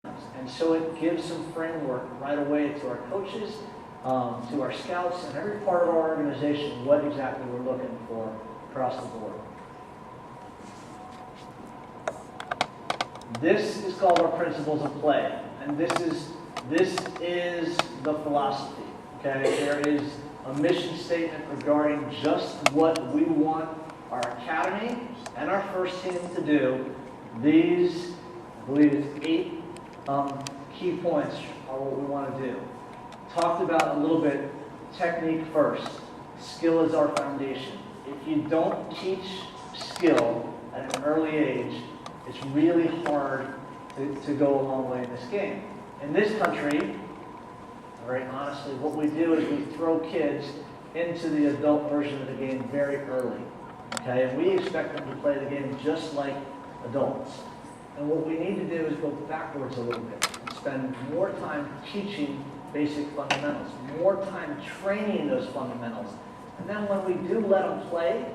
And so it gives some framework right away to our coaches, to our scouts, and every part of our organization, what exactly we're looking for across the board. This is called our principles of play, and this is the philosophy. Okay, there is a mission statement regarding just what we want our academy and our first team to do. These, I believe it's 8 key points are what we want to do. Talked about a little bit technique first. Skill is our foundation. If you don't teach skill at an early age, it's really hard to go a long way in this game. In this country, very honestly, what we do is we throw kids into the adult version of the game very early. Okay, and we expect them to play the game just like adults. And what we need to do is go backwards a little bit and spend more time teaching basic fundamentals, more time training those fundamentals. And then when we do let them play,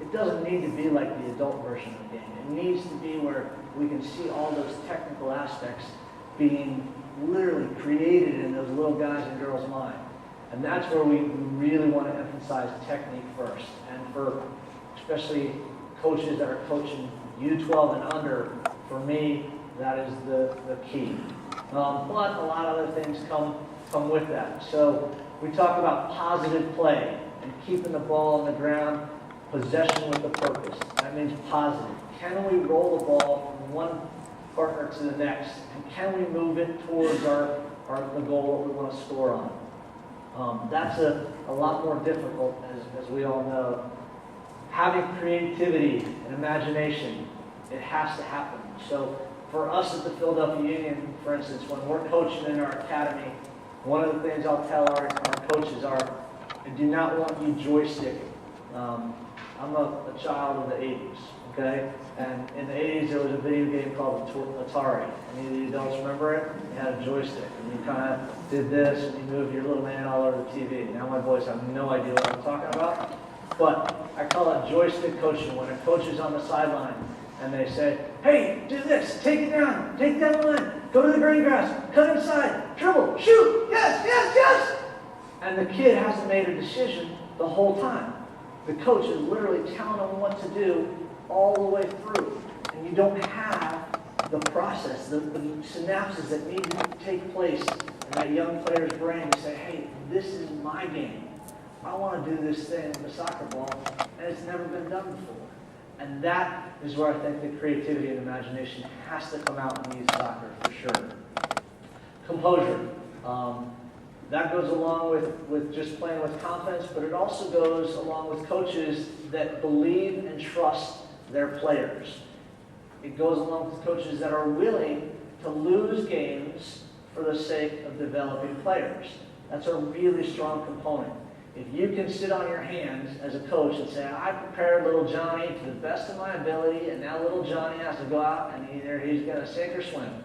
it doesn't need to be like the adult version of the game. It needs to be where we can see all those technical aspects being literally created in those little guys and girls' mind. And that's where we really want to emphasize technique first. And for especially coaches that are coaching U12 and under, for me, that is the key. But a lot of other things come with that. So we talk about positive play and keeping the ball on the ground, possession with a purpose. That means positive. Can we roll the ball from one partner to the next? And can we move it towards the goal that we want to score on? That's a lot more difficult, as we all know. Having creativity and imagination, it has to happen. So for us at the Philadelphia Union, for instance, when we're coaching in our academy, one of the things I'll tell our coaches are, I do not want you joysticking. I'm a child of the 80s, okay? And in the 80s, there was a video game called Atari. Any of the adults remember it? You had a joystick, and you kind of did this, and you moved your little man all over the TV. Now my boys have no idea what I'm talking about. But I call it joystick coaching, when a coach is on the sideline, and they say, hey, do this, take it down, take that line, go to the green grass, cut inside, dribble, shoot, yes, yes, yes! And the kid hasn't made a decision the whole time. The coach is literally telling them what to do all the way through. And you don't have the process, the synapses that need to take place in that young player's brain to say, hey, this is my game. I want to do this thing with a soccer ball, and it's never been done before. And that is where I think the creativity and imagination has to come out in youth soccer for sure. Composure. That goes along with just playing with confidence, but it also goes along with coaches that believe and trust their players. It goes along with coaches that are willing to lose games for the sake of developing players. That's a really strong component. If you can sit on your hands as a coach and say, I prepared little Johnny to the best of my ability, and now little Johnny has to go out and either he's going to sink or swim.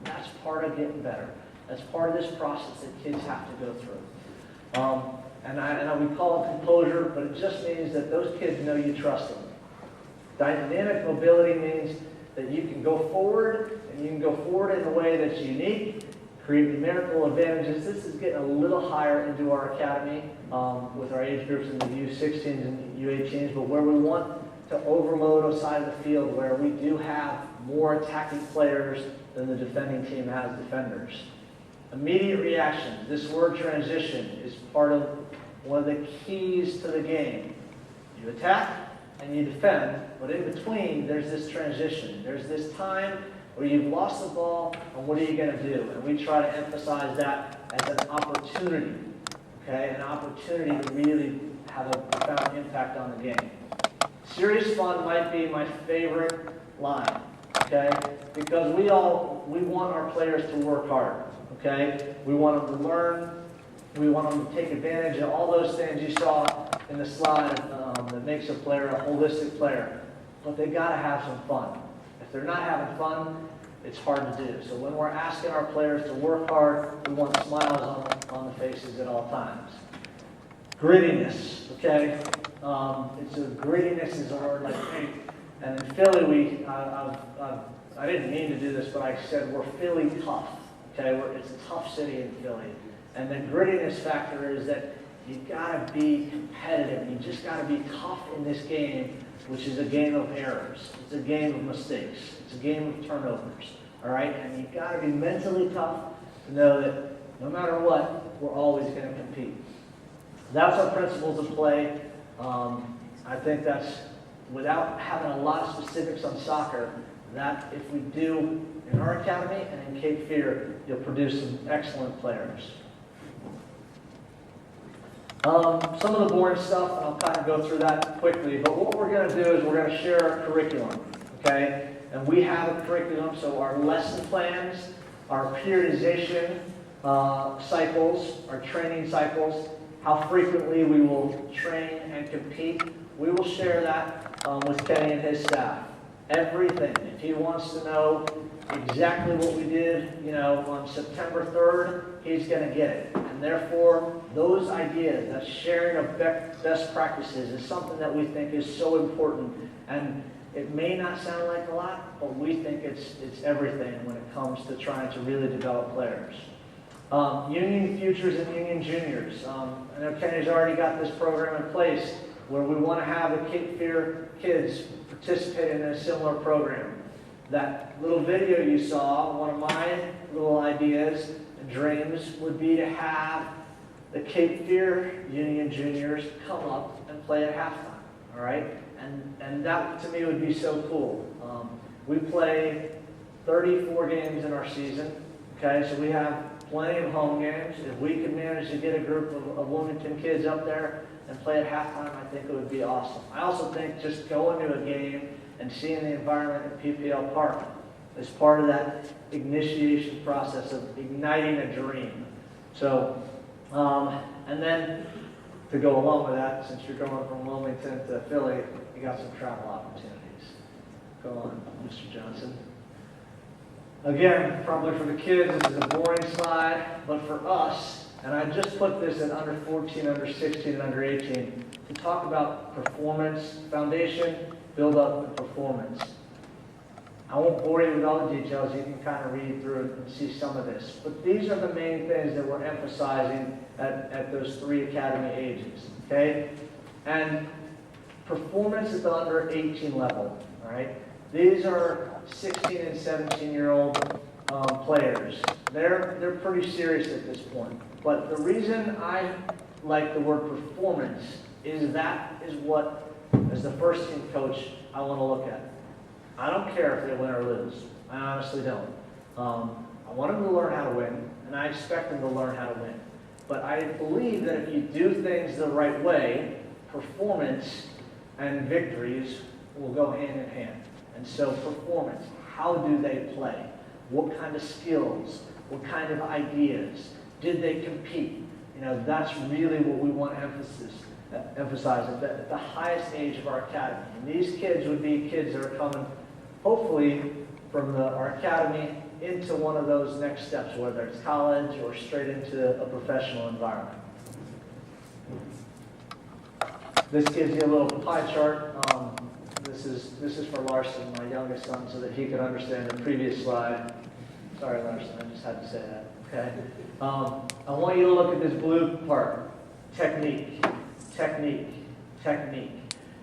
That's part of getting better. That's part of this process that kids have to go through. We call it composure, but it just means that those kids know you trust them. Dynamic mobility means that you can go forward, and you can go forward in a way that's unique, create numerical advantages. This is getting a little higher into our academy with our age groups in the U16s and U18s, but where we want to overload a side of the field where we do have more attacking players than the defending team has defenders. Immediate reaction. This word transition is part of one of the keys to the game. You attack and you defend, but in between there's this transition. There's this time where you've lost the ball, and what are you going to do? And we try to emphasize that as an opportunity, okay? An opportunity to really have a profound impact on the game. Serious fun might be my favorite line, okay? Because we want our players to work hard, okay? We want them to learn. We want them to take advantage of all those things you saw in the slide that makes a player a holistic player. But they got to have some fun. If they're not having fun, it's hard to do. So when we're asking our players to work hard, we want smiles on the faces at all times. Grittiness, okay? Grittiness is a word like, hey, and in Philly, I've I didn't mean to do this, but I said we're Philly tough. Okay, it's a tough city in Philly. And the grittiness factor is that you gotta be competitive. You just gotta be tough in this game, which is a game of errors. It's a game of mistakes. It's a game of turnovers. All right, and you gotta be mentally tough to know that no matter what, we're always gonna compete. That's our principles of play. I think that's, without having a lot of specifics on soccer, that if we do in our academy and in Cape Fear, you'll produce some excellent players. Some of the boring stuff, and I'll kind of go through that quickly, but what we're going to do is we're going to share our curriculum, okay? And we have a curriculum, so our lesson plans, our periodization cycles, our training cycles, how frequently we will train and compete, we will share that with Kenny and his staff. Everything. If he wants to know exactly what we did, on September 3rd, he's going to get it. And therefore, those ideas, that sharing of best practices is something that we think is so important. And it may not sound like a lot, but we think it's everything when it comes to trying to really develop players. Union Futures and Union Juniors. I know Kenny's already got this program in place where we want to have the Cape Fear kids participate in a similar program. That little video you saw, one of my little ideas and dreams would be to have the Cape Fear Union Juniors come up and play at halftime, all right? And that to me would be so cool. We play 34 games in our season, okay? So we have plenty of home games. If we could manage to get a group of Wilmington kids up there and play at halftime, I think it would be awesome. I also think just going to a game and seeing the environment at PPL Park is part of that initiation process of igniting a dream. So, and then to go along with that, since you're going from Wilmington to Philly, you got some travel opportunities. Go on, Mr. Johnson. Again, probably for the kids, this is a boring slide, but for us, and I just put this at under 14, under 16, and under 18, to talk about performance, foundation, build up, and performance. I won't bore you with all the details. You can kind of read through it and see some of this. But these are the main things that we're emphasizing at those 3 academy ages, okay? And performance at the under 18 level, all right? These are 16 and 17-year-old players. They're pretty serious at this point. But the reason I like the word performance is that is what, as the first team coach, I want to look at. I don't care if they win or lose. I honestly don't. I want them to learn how to win, and I expect them to learn how to win. But I believe that if you do things the right way, performance and victories will go hand in hand. And so performance, how do they play? What kind of skills? What kind of ideas? Did they compete? That's really what we want to emphasize at the highest age of our academy. And these kids would be kids that are coming, hopefully, from our academy into one of those next steps, whether it's college or straight into a professional environment. This gives you a little pie chart. This is for Larson, my youngest son, so that he could understand the previous slide. Sorry, Larson, I just had to say that. Okay. I want you to look at this blue part. Technique, technique, technique.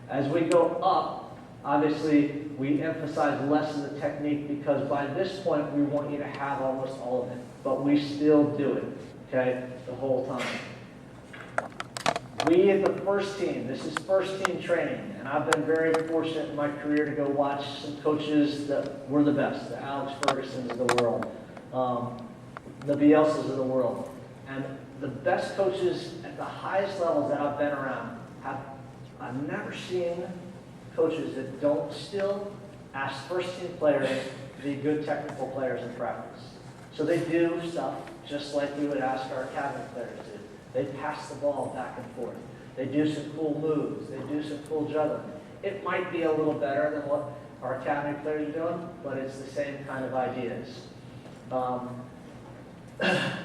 As we go up, obviously, we emphasize less of the technique because by this point, we want you to have almost all of it. But we still do it, okay, the whole time. We at the first team, this is first team training, and I've been very fortunate in my career to go watch some coaches that were the best, the Alex Fergusons of the world, the Bielsas of the world. And the best coaches at the highest levels that I've been around, I've never seen coaches that don't still ask first team players to be good technical players in practice. So they do stuff just like we would ask our academy players to. They pass the ball back and forth. They do some cool moves. They do some cool juggling. It might be a little better than what our academy players are doing, but it's the same kind of ideas.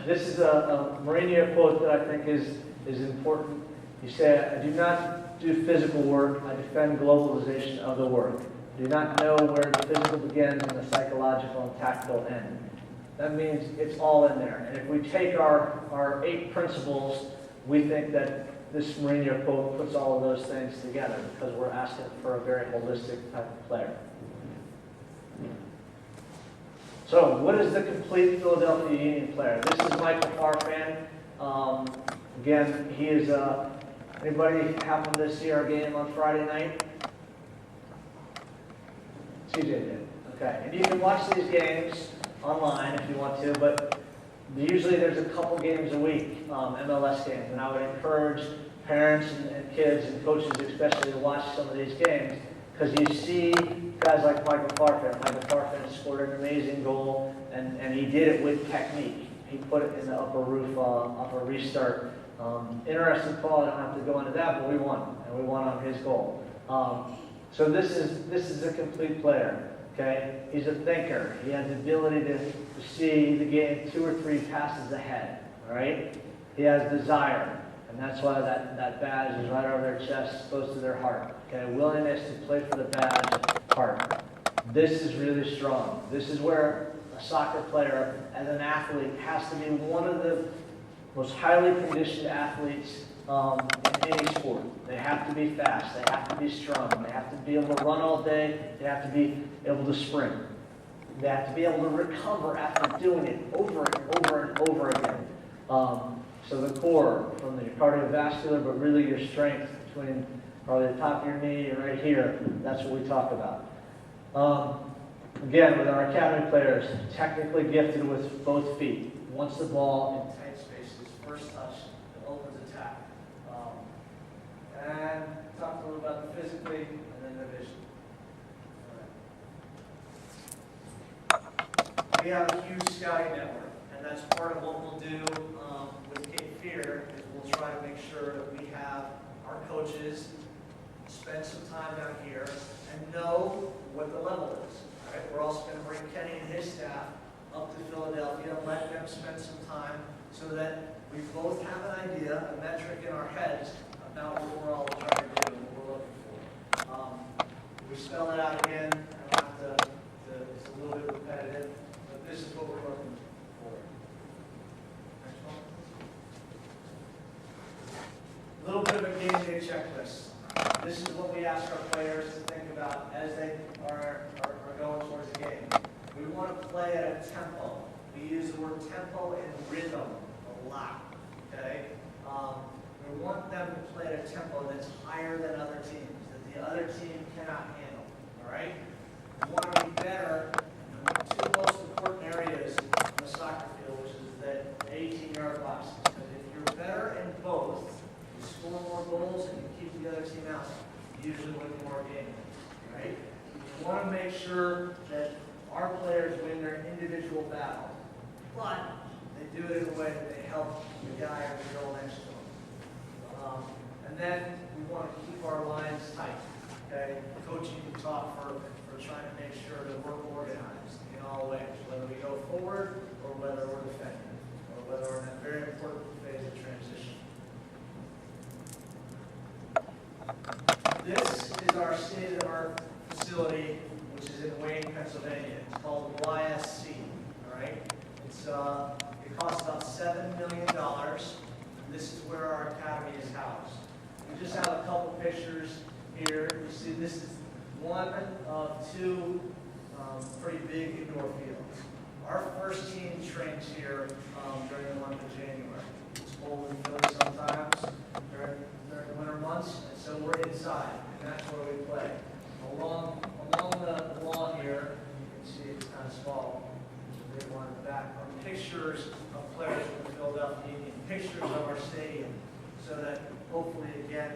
This is a Mourinho quote that I think is important. He said, "I do not do physical work. I defend globalization of the work." do not know where the physical begins and the psychological and tactical end. That means it's all in there. And if we take our 8 principles, we think that this Mourinho quote puts all of those things together because we're asking for a very holistic type of player. So, what is the complete Philadelphia Union player? This is Michael Farfan. Again, he is, anybody happen to see our game on Friday night? CJ did. Okay. And you can watch these games online if you want to, but usually there's a couple games a week, MLS games, and I would encourage parents and kids and coaches especially to watch some of these games because you see guys like Michael Farfan. Michael Farfan scored an amazing goal, and he did it with technique. He put it in the upper roof off a restart. Interesting call. I don't have to go into that, but we won, and we won on his goal. So this is a complete player. Okay, he's a thinker. He has the ability to see the game 2 or 3 passes ahead. All right, he has desire, and that's why that badge is right over their chest, close to their heart. Okay, willingness to play for the badge, heart. This is really strong. This is where a soccer player, as an athlete, has to be one of the most highly conditioned athletes in any sport. They have to be fast. They have to be strong. They have to be able to run all day. They have to be able to sprint. They have to be able to recover after doing it over and over and over again. So the core, from the cardiovascular, but really your strength between probably the top of your knee and right here, that's what we talk about. Again, with our academy players, technically gifted with both feet. Wants the ball in tight spaces, first touch, it opens attack. And talk a little about the physically and then the vision. We have a huge scouting network, and that's part of what we'll do with Cape Fear is we'll try to make sure that we have our coaches spend some time down here and know what the level is. All right? We're also going to bring Kenny and his staff up to Philadelphia and let them spend some time so that we both have an idea, a metric in our heads about what we're all trying to do and what we're looking for. We spell it out again. I don't have to it's a little bit repetitive, but this is what we're looking for. Next one. A little bit of a game day checklist. This is what we ask our players to think about as they are going towards the game. We want to play at a tempo. We use the word tempo and rhythm a lot. Okay? We want them to play at a tempo that's higher than other teams, that the other team cannot handle. All right? We want to be better in the 2 most important areas in the soccer field, which is the 18-yard boxes. Because if you're better in both, you score more goals and you keep the other team out. You usually win more games. Right? We want to make sure that our players win their individual battle, but they do it in a way that they help the guy or the girl next to them. And then we want to keep our lines tight. Okay, coaching talk for trying to make sure that we're organized in all ways, whether we go forward or whether we're defending, or whether we're in that very important phase of transition. This is our state-of-the-art facility, which is in Wayne, Pennsylvania. It's called YSC. All right, it costs about $7 million. And this is where our academy is housed. We just have a couple pictures here. You see, this is one of 2 pretty big indoor fields. Our first team trains here during the month of January. It's cold in Philly sometimes during the winter months, and so we're inside, and that's where we play. Along the lawn here, you can see it's kind of small. There's a big one in the back. Are pictures of players from the Philadelphia Union, pictures of our stadium, so that hopefully, again,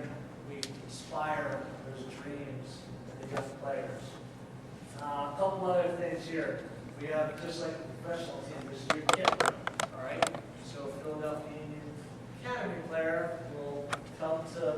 we inspire those dreams of the young players. A couple other things here. We have, just like the professional team, this is your kit room, all right? So Philadelphia Union Academy player will come to the